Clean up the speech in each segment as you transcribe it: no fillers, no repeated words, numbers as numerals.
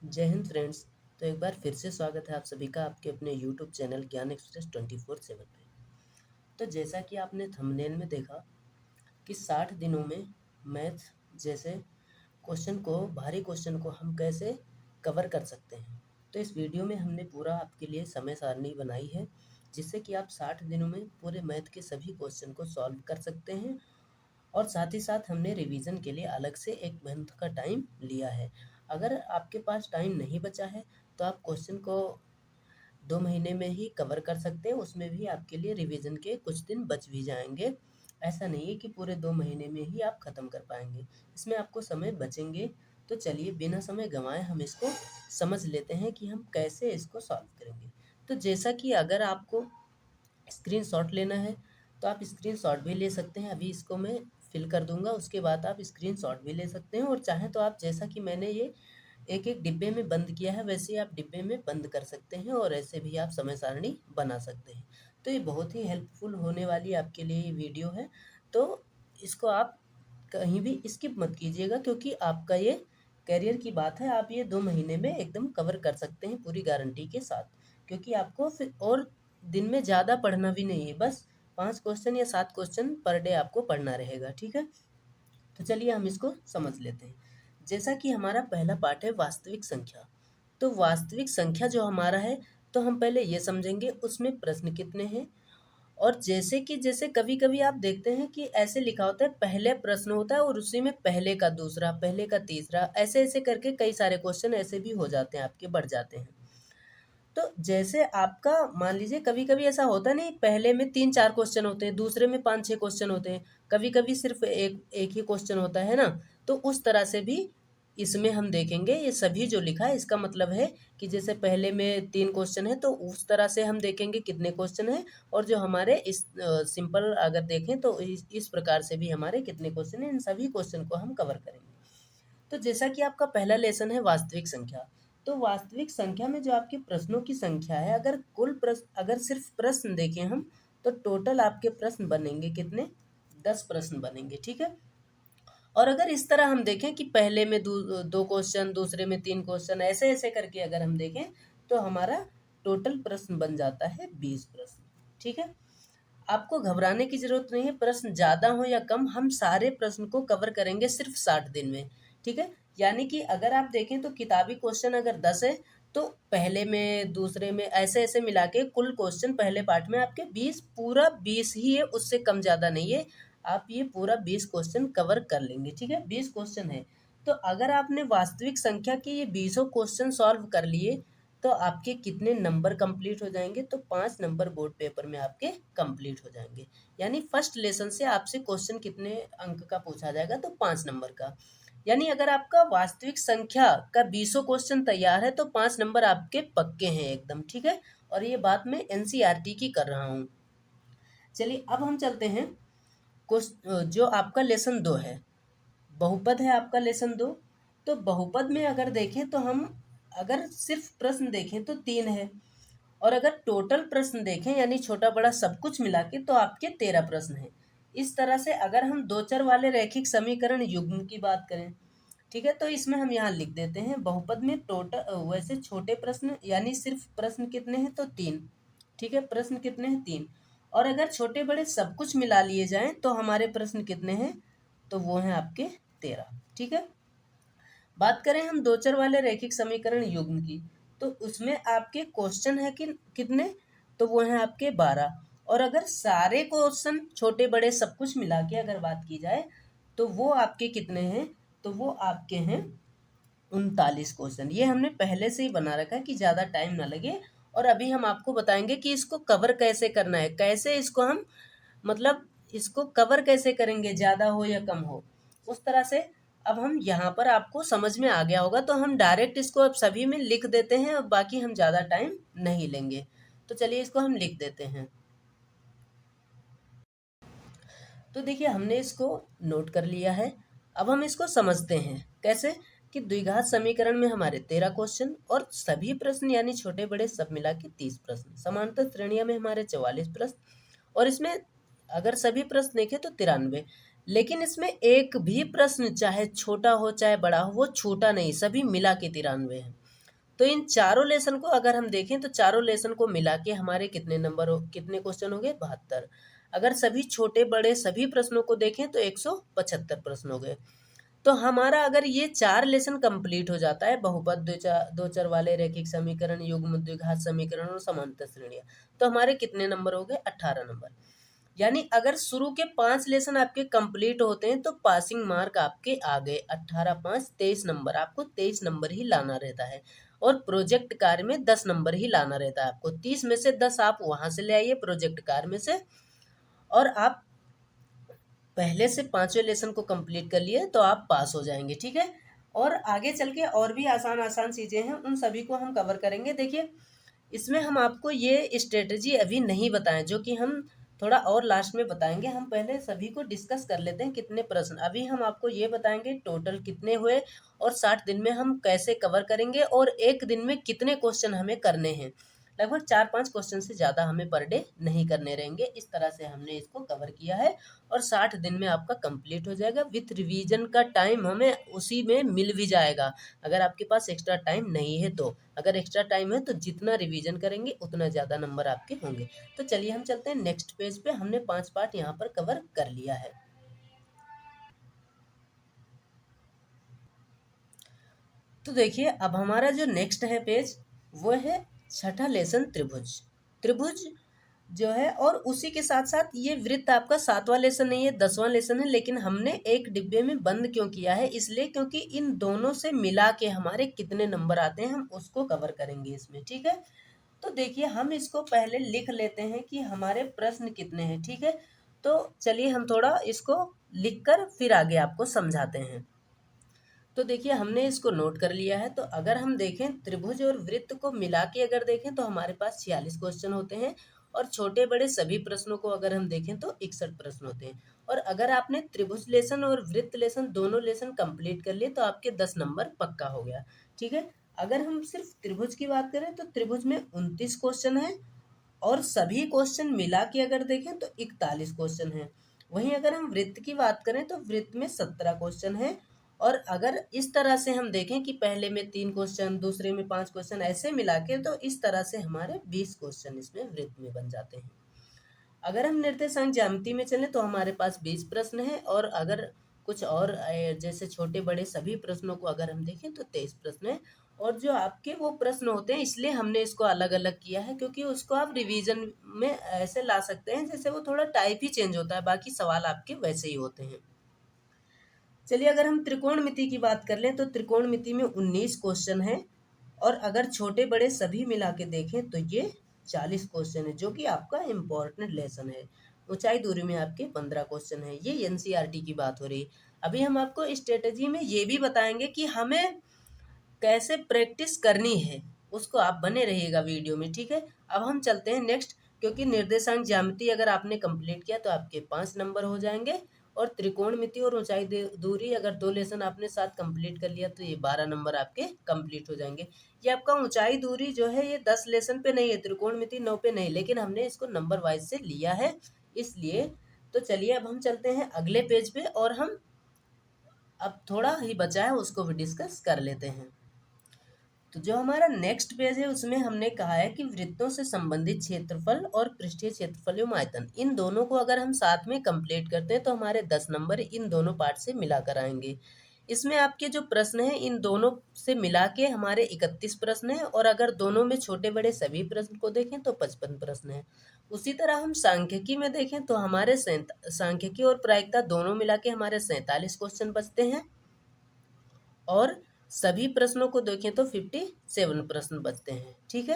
जय हिंद फ्रेंड्स। तो एक बार फिर से स्वागत है आप सभी का आपके अपने यूट्यूब चैनल ज्ञान एक्सप्रेस 24/7 पे। तो जैसा कि आपने थंबनेल में देखा कि 60 दिनों में मैथ जैसे भारी क्वेश्चन को हम कैसे कवर कर सकते हैं। तो इस वीडियो में हमने पूरा आपके लिए समय सारणी बनाई है, जिससे कि आप 60 दिनों में पूरे मैथ के सभी क्वेश्चन को सॉल्व कर सकते हैं। और साथ ही साथ हमने रिवीजन के लिए अलग से एक मंथ का टाइम लिया है। अगर आपके पास टाइम नहीं बचा है तो आप क्वेश्चन को 2 महीने में ही कवर कर सकते हैं, उसमें भी आपके लिए रिवीजन के कुछ दिन बच भी जाएंगे। ऐसा नहीं है कि पूरे 2 महीने में ही आप ख़त्म कर पाएंगे, इसमें आपको समय बचेंगे। तो चलिए बिना समय गंवाए हम इसको समझ लेते हैं कि हम कैसे इसको सॉल्व करेंगे। तो जैसा कि अगर आपको स्क्रीनशॉट लेना है तो आप स्क्रीनशॉट भी ले सकते हैं। अभी इसको मैं फिल कर दूंगा, उसके बाद आप स्क्रीनशॉट भी ले सकते हैं। और चाहें तो आप, जैसा कि मैंने ये एक एक डिब्बे में बंद किया है, वैसे ही आप डिब्बे में बंद कर सकते हैं और ऐसे भी आप समय सारणी बना सकते हैं। तो ये बहुत ही हेल्पफुल होने वाली आपके लिए ये वीडियो है। तो इसको आप कहीं भी स्किप मत कीजिएगा, क्योंकि आपका ये करियर की बात है। आप ये 2 महीने में एकदम कवर कर सकते हैं पूरी गारंटी के साथ, क्योंकि आपको फिर और दिन में ज़्यादा पढ़ना भी नहीं है। बस 5 क्वेश्चन या 7 क्वेश्चन पर डे आपको पढ़ना रहेगा, ठीक है। तो चलिए हम इसको समझ लेते हैं। जैसा कि हमारा पहला पार्ट है वास्तविक संख्या। तो वास्तविक संख्या जो हमारा है, तो हम पहले ये समझेंगे उसमें प्रश्न कितने हैं। और जैसे कभी कभी आप देखते हैं कि ऐसे लिखा होता है, पहले प्रश्न होता है और उसी में पहले का दूसरा, पहले का तीसरा, ऐसे ऐसे करके कई सारे क्वेश्चन ऐसे भी हो जाते हैं, आपके बढ़ जाते हैं। तो जैसे आपका मान लीजिए, कभी कभी ऐसा होता नहीं, पहले में 3-4 क्वेश्चन होते हैं, दूसरे में 5-6 क्वेश्चन होते हैं, कभी कभी सिर्फ एक एक ही क्वेश्चन होता है ना। तो उस तरह से भी इसमें हम देखेंगे। ये सभी जो लिखा है इसका मतलब है कि जैसे पहले में 3 क्वेश्चन है, तो उस तरह से हम देखेंगे कितने क्वेश्चन है। और जो हमारे इस सिंपल अगर देखें तो इस प्रकार से भी हमारे कितने क्वेश्चन है, इन सभी क्वेश्चन को हम कवर करेंगे। तो जैसा कि आपका पहला लेसन है वास्तविक संख्या। तो वास्तविक संख्या में जो आपके प्रश्नों की संख्या है, अगर सिर्फ प्रश्न देखें हम, तो टोटल आपके प्रश्न बनेंगे कितने? 10 प्रश्न बनेंगे, ठीक है। और अगर इस तरह हम देखें कि पहले में 2 क्वेश्चन, दूसरे में 3 क्वेश्चन, ऐसे ऐसे करके अगर हम देखें, तो हमारा टोटल प्रश्न बन जाता है 20 प्रश्न, ठीक है। आपको घबराने की जरूरत नहीं है, प्रश्न ज़्यादा हो या कम, हम सारे प्रश्न को कवर करेंगे सिर्फ 60 दिन में, ठीक है। यानी कि अगर आप देखें तो किताबी क्वेश्चन अगर 10 है, तो पहले में दूसरे में ऐसे ऐसे मिला के कुल क्वेश्चन पहले पार्ट में आपके 20, पूरा 20 ही है, उससे कम ज़्यादा नहीं है। आप ये पूरा 20 क्वेश्चन कवर कर लेंगे, ठीक है। 20 क्वेश्चन है, तो अगर आपने वास्तविक संख्या के ये 20 क्वेश्चन सॉल्व कर लिए, तो आपके कितने नंबर कंप्लीट हो जाएंगे? तो 5 नंबर बोर्ड पेपर में आपके कंप्लीट हो जाएंगे। यानी फर्स्ट लेसन से आपसे क्वेश्चन कितने अंक का पूछा जाएगा? तो 5 नंबर का। यानी अगर आपका वास्तविक संख्या का 20 क्वेश्चन तैयार है, तो 5 नंबर आपके पक्के हैं एकदम, ठीक है। और ये बात मैं एनसीईआरटी की कर रहा हूँ। चलिए अब हम चलते हैं जो आपका लेसन 2 है, बहुपद है आपका लेसन 2। तो बहुपद में अगर देखें तो हम, अगर सिर्फ प्रश्न देखें तो 3 है। और अगर टोटल प्रश्न देखें यानी छोटा बड़ा सब कुछ मिला के, तो आपके 13 प्रश्न हैं। इस तरह से अगर हम दो चर वाले रैखिक समीकरण युग्म की बात करें, ठीक है, तो इसमें हम यहाँ लिख देते हैं बहुपद में टोटल, वैसे छोटे प्रश्न यानी सिर्फ प्रश्न कितने हैं? तो 3, ठीक है। प्रश्न कितने हैं? 3। और अगर छोटे बड़े सब कुछ मिला लिए जाएं तो हमारे प्रश्न कितने हैं? तो वो हैं आपके 13, ठीक है। बात करें हम दो चर वाले रैखिक समीकरण युग्म की, तो उसमें आपके क्वेश्चन है कि कितने? तो वो हैं आपके 12। और अगर सारे क्वेश्चन छोटे बड़े सब कुछ मिला के अगर बात की जाए, तो वो आपके कितने हैं? तो वो आपके हैं 39 क्वेश्चन। ये हमने पहले से ही बना रखा है कि ज़्यादा टाइम ना लगे। और अभी हम आपको बताएंगे कि इसको कवर कैसे करना है, कैसे इसको हम, मतलब इसको कवर कैसे करेंगे, ज़्यादा हो या कम हो, उस तरह से। अब हम यहाँ पर आपको समझ में आ गया होगा, तो हम डायरेक्ट इसको अब सभी में लिख देते हैं, अब बाकी हम ज़्यादा टाइम नहीं लेंगे। तो चलिए इसको हम लिख देते हैं। तो देखिए हमने इसको नोट कर लिया है। अब हम इसको समझते हैं कैसे, कि द्विघात समीकरण में हमारे 13 क्वेश्चन और सभी प्रश्न यानी छोटे बड़े सब मिला के 30 प्रश्न, समांतर श्रेणियां में हमारे 44 प्रश्न। और इसमें अगर सभी प्रश्न देखें तो 93। लेकिन इसमें एक भी प्रश्न चाहे छोटा हो चाहे बड़ा हो, वो छूटा नहीं, सभी मिला के 93 है। तो इन चारों लेसन को अगर हम देखें तो चारों लेसन को मिला के हमारे कितने क्वेश्चन हो गए? 72। अगर सभी छोटे बड़े सभी प्रश्नों को देखें तो 175 प्रश्न हो गए। तो हमारा अगर ये 4 लेसन कंप्लीट हो जाता है, बहुपद, दो चर वाले रैखिक समीकरण, युग्म द्विघात समीकरण और समांतर श्रेणियां, तो हमारे कितने नंबर हो गए? 18 नंबर। यानी अगर शुरू के 5 लेसन आपके कंप्लीट होते हैं तो पासिंग मार्क आपके आ गए। 18 5 23 नंबर, आपको 23 नंबर ही लाना रहता है। और प्रोजेक्ट कार्य में 10 नंबर ही लाना रहता है आपको। 30 में से 10 आप वहां से ले आइए प्रोजेक्ट कार्य में से, और आप पहले से 5वें लेसन को कंप्लीट कर लिए तो आप पास हो जाएंगे। ठीक है, और आगे चल के और भी आसान आसान चीज़ें हैं, उन सभी को हम कवर करेंगे। देखिए, इसमें हम आपको ये स्ट्रेटजी अभी नहीं बताएं, जो कि हम थोड़ा और लास्ट में बताएंगे। हम पहले सभी को डिस्कस कर लेते हैं कितने प्रश्न। अभी हम आपको ये बताएंगे टोटल कितने हुए, और 60 दिन में हम कैसे कवर करेंगे, और एक दिन में कितने क्वेश्चन हमें करने हैं। लगभग 4-5 क्वेश्चन से ज़्यादा हमें पर डे नहीं करने रहेंगे। इस तरह से हमने इसको कवर किया है, और 60 दिन में आपका कंप्लीट हो जाएगा। विथ रिवीजन का टाइम हमें उसी में मिल भी जाएगा, अगर आपके पास एक्स्ट्रा टाइम नहीं है तो। अगर एक्स्ट्रा टाइम है तो जितना रिवीजन करेंगे उतना ज़्यादा नंबर आपके होंगे। तो चलिए हम चलते हैं नेक्स्ट पेज पे। हमने 5 पार्ट यहाँ पर कवर कर लिया है। तो देखिए, अब हमारा जो नेक्स्ट है पेज, वो है छठा लेसन त्रिभुज। त्रिभुज जो है, और उसी के साथ साथ ये वृत्त आपका 7वां लेसन नहीं है, 10वां लेसन है, लेकिन हमने एक डिब्बे में बंद क्यों किया है? इसलिए क्योंकि इन दोनों से मिला के हमारे कितने नंबर आते हैं, हम उसको कवर करेंगे इसमें। ठीक है, तो देखिए, हम इसको पहले लिख लेते हैं कि हमारे प्रश्न कितने हैं। ठीक है, तो चलिए हम थोड़ा इसको लिखकर फिर आगे आपको समझाते हैं। तो देखिए, हमने इसको नोट कर लिया है। तो अगर हम देखें त्रिभुज और वृत्त को मिला के अगर देखें तो हमारे पास 46 क्वेश्चन होते हैं, और छोटे बड़े सभी प्रश्नों को अगर हम देखें तो 61 प्रश्न होते हैं। और अगर आपने त्रिभुज लेसन और वृत्त लेसन दोनों लेसन कंप्लीट कर लिए तो आपके 10 नंबर पक्का हो गया। ठीक है, अगर हम सिर्फ त्रिभुज की बात करें तो त्रिभुज में 29 क्वेश्चन है, और सभी क्वेश्चन मिला के अगर देखें तो 41 क्वेश्चन है। वहीं अगर हम वृत्त की बात करें तो वृत्त में 17 क्वेश्चन है, और अगर इस तरह से हम देखें कि पहले में 3 क्वेश्चन, दूसरे में 5 क्वेश्चन, ऐसे मिला के तो इस तरह से हमारे 20 क्वेश्चन इसमें वृत्त में बन जाते हैं। अगर हम निर्देशांक ज्यामिति में चलें तो हमारे पास 20 प्रश्न है, और अगर कुछ और जैसे छोटे बड़े सभी प्रश्नों को अगर हम देखें तो 23 प्रश्न है। और जो आपके वो प्रश्न होते हैं, इसलिए हमने इसको अलग अलग किया है, क्योंकि उसको आप रिवीजन में ऐसे ला सकते हैं जैसे वो थोड़ा टाइप ही चेंज होता है, बाकी सवाल आपके वैसे ही होते हैं। चलिए, अगर हम त्रिकोणमिति की बात कर लें तो त्रिकोणमिति में 19 क्वेश्चन है, और अगर छोटे बड़े सभी मिला के देखें तो ये 40 क्वेश्चन है, जो कि आपका इम्पोर्टेंट लेसन है। ऊंचाई दूरी में आपके 15 क्वेश्चन है। ये एनसीईआरटी की बात हो रही है। अभी हम आपको स्ट्रेटजी में ये भी बताएंगे कि हमें कैसे प्रैक्टिस करनी है, उसको आप बने रहिएगा वीडियो में। ठीक है, अब हम चलते हैं नेक्स्ट, क्योंकि निर्देशांक ज्यामिति अगर आपने कंप्लीट किया तो आपके 5 नंबर हो जाएंगे, और त्रिकोणमिति और ऊंचाई दूरी अगर 2 लेसन आपने साथ कंप्लीट कर लिया तो ये 12 नंबर आपके कंप्लीट हो जाएंगे। ये आपका ऊंचाई दूरी जो है ये 10 लेसन पे नहीं है, त्रिकोणमिति 9 पे नहीं, लेकिन हमने इसको नंबर वाइज से लिया है इसलिए। तो चलिए, अब हम चलते हैं अगले पेज पे, और हम अब थोड़ा ही बचा है उसको भी डिस्कस कर लेते हैं। तो जो हमारा नेक्स्ट पेज है उसमें हमने कहा है कि वृत्तों से संबंधित क्षेत्रफल और पृष्ठीय क्षेत्रफल एवं आयतन, इन दोनों को अगर हम साथ में कंप्लीट करते हैं तो हमारे 10 नंबर इन दोनों पार्ट से मिलाकर आएंगे। इसमें आपके जो प्रश्न हैं इन दोनों से मिला के हमारे 31 प्रश्न हैं, और अगर दोनों में छोटे बड़े सभी प्रश्न को देखें तो 55 प्रश्न हैं। उसी तरह हम सांख्यिकी में देखें तो हमारे सांख्यिकी और प्रायिकता दोनों मिला के हमारे 47 क्वेश्चन बचते हैं, और सभी प्रश्नों को देखें तो 57 प्रश्न बचते हैं। ठीक है,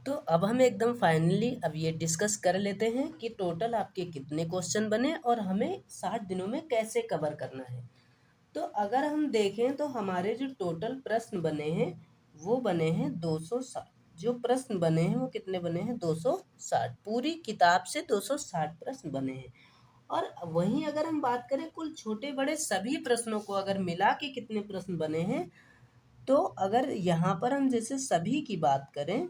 तो अब हम एकदम फाइनली अब ये डिस्कस कर लेते हैं कि टोटल आपके कितने क्वेश्चन बने और हमें 60 दिनों में कैसे कवर करना है। तो अगर हम देखें तो हमारे जो टोटल प्रश्न बने हैं वो बने हैं 260। जो प्रश्न बने हैं वो कितने बने हैं? 260। पूरी किताब से 260 प्रश्न बने हैं। और वहीं अगर हम बात करें कुल छोटे बड़े सभी प्रश्नों को अगर मिला के कितने प्रश्न बने हैं, तो अगर यहाँ पर हम जैसे सभी की बात करें,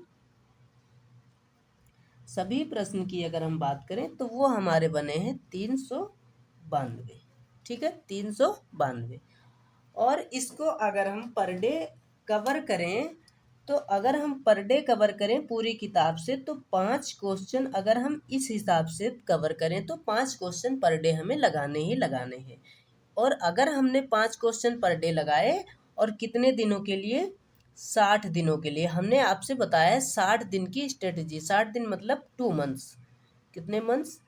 सभी प्रश्न की अगर हम बात करें तो वो हमारे बने हैं 392। ठीक है, 392। और इसको अगर हम पर डे कवर करें तो अगर हम पर डे कवर करें पूरी किताब से तो 5 क्वेश्चन, अगर हम इस हिसाब से कवर करें तो 5 क्वेश्चन पर डे हमें लगाने ही लगाने हैं। और अगर हमने 5 क्वेश्चन पर डे लगाए और कितने दिनों के लिए, 60 दिनों के लिए। हमने आपसे बताया 60 दिन की स्ट्रेटजी, 60 दिन मतलब 2 मंथ्स। कितने मंथ्स?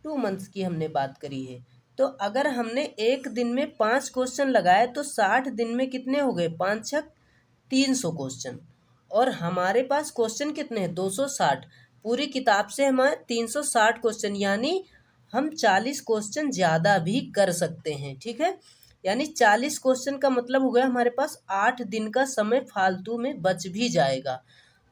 2 मंथ्स की हमने बात करी है। तो अगर हमने एक दिन में 5 क्वेश्चन लगाए तो 60 दिन में कितने हो गए? 5 छक 300 क्वेश्चन। और हमारे पास क्वेश्चन कितने हैं? 260। पूरी किताब से हमारे 360 क्वेश्चन, यानी हम 40 क्वेश्चन ज़्यादा भी कर सकते हैं। ठीक है, यानी 40 क्वेश्चन का मतलब हो गया हमारे पास 8 दिन का समय फालतू में बच भी जाएगा।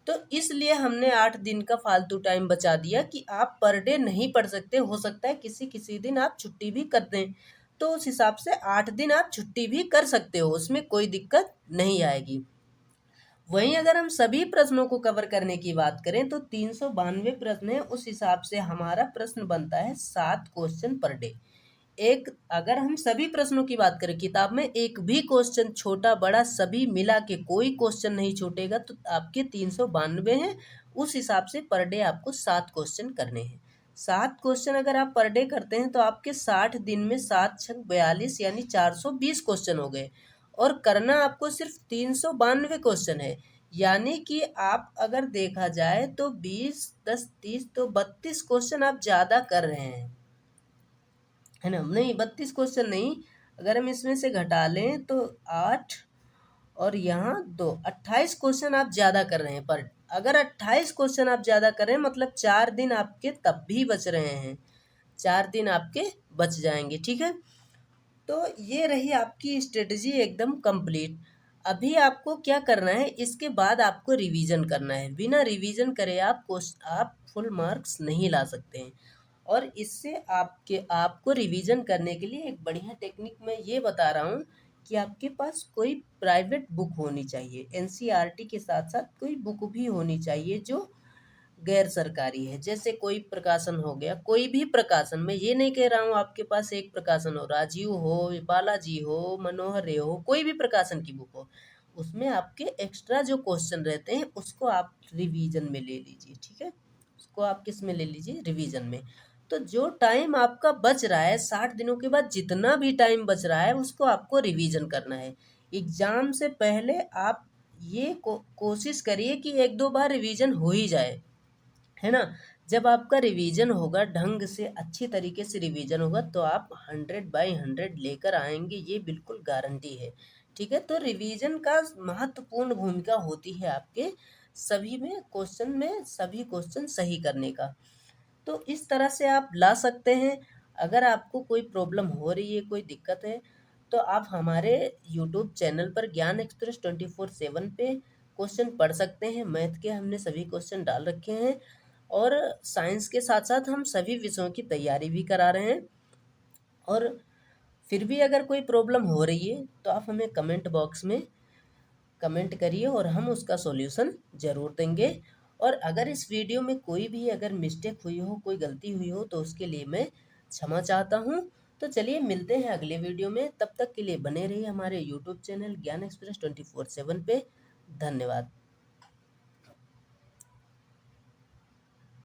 तो इसलिए हमने 8 दिन का फालतू टाइम बचा दिया कि आप पर डे नहीं पढ़ सकते, हो सकता है किसी किसी दिन आप छुट्टी भी कर दें, तो उस हिसाब से 8 दिन आप छुट्टी भी कर सकते हो, उसमें कोई दिक्कत नहीं आएगी। वहीं अगर हम सभी प्रश्नों को कवर करने की बात करें तो 392 प्रश्न है, उस हिसाब से हमारा प्रश्न बनता है 7 क्वेश्चन पर डे। एक, अगर हम सभी प्रश्नों की बात करें, किताब में एक भी क्वेश्चन छोटा बड़ा सभी मिला के कोई क्वेश्चन नहीं छूटेगा, तो आपके 392 हैं, उस हिसाब से पर डे आपको 7 क्वेश्चन करने हैं। 7 क्वेश्चन अगर आप पर डे करते हैं तो आपके 60 दिन में 7 छक 42 यानी 420 क्वेश्चन हो गए। और करना आपको सिर्फ 392 क्वेश्चन है, यानी कि आप अगर देखा जाए तो 20 10 30 तो 32 क्वेश्चन आप ज़्यादा कर रहे हैं, है ना? नहीं, 32 क्वेश्चन नहीं, अगर हम इसमें से घटा लें तो 8 और यहाँ 2, 28 क्वेश्चन आप ज़्यादा कर रहे हैं। पर अगर 28 क्वेश्चन आप ज़्यादा कर रहे हैं मतलब 4 दिन आपके तब भी बच रहे हैं, 4 दिन आपके बच जाएंगे। ठीक है, तो ये रही आपकी स्ट्रेटजी एकदम कंप्लीट। अभी आपको क्या करना है, इसके बाद आपको रिवीजन करना है। बिना रिवीजन करे आप फुल मार्क्स नहीं ला सकते हैं। और इससे आपको रिवीजन करने के लिए एक बढ़िया टेक्निक मैं ये बता रहा हूँ कि आपके पास कोई प्राइवेट बुक होनी चाहिए, एनसीईआरटी के साथ साथ कोई बुक भी होनी चाहिए जो गैर सरकारी है। जैसे कोई प्रकाशन हो गया, कोई भी प्रकाशन, मैं ये नहीं कह रहा हूँ आपके पास एक प्रकाशन हो, राजीव हो, बालाजी हो, मनोहर रे हो, कोई भी प्रकाशन की बुक हो, उसमें आपके एक्स्ट्रा जो क्वेश्चन रहते हैं उसको आप रिवीजन में ले लीजिए। ठीक है, उसको आप किस में ले लीजिए? रिवीजन में। तो जो टाइम आपका बच रहा है 60 दिनों के बाद, जितना भी टाइम बच रहा है उसको आपको रिवीजन करना है। एग्जाम से पहले आप ये कोशिश करिए कि 1-2 बार रिवीजन हो ही जाए, है ना? जब आपका रिवीजन होगा, ढंग से अच्छी तरीके से रिवीजन होगा, तो आप 100/100 लेकर आएंगे, ये बिल्कुल गारंटी है। ठीक है, तो रिवीजन का महत्वपूर्ण भूमिका होती है आपके सभी में क्वेश्चन में, सभी क्वेश्चन सही करने का। तो इस तरह से आप ला सकते हैं। अगर आपको कोई प्रॉब्लम हो रही है, कोई दिक्कत है, तो आप हमारे यूट्यूब चैनल पर ज्ञान एक्सप्रेस 24/7 पे क्वेश्चन पढ़ सकते हैं। मैथ के हमने सभी क्वेश्चन डाल रखे हैं और साइंस के साथ साथ हम सभी विषयों की तैयारी भी करा रहे हैं। और फिर भी अगर कोई प्रॉब्लम हो रही है तो आप हमें कमेंट बॉक्स में कमेंट करिए और हम उसका सॉल्यूशन ज़रूर देंगे। और अगर इस वीडियो में कोई भी अगर मिस्टेक हुई हो, कोई गलती हुई हो, तो उसके लिए मैं क्षमा चाहता हूँ। तो चलिए मिलते हैं अगले वीडियो में, तब तक के लिए बने रहिए हमारे यूट्यूब चैनल ज्ञान एक्सप्रेस 24/7 पे। धन्यवाद।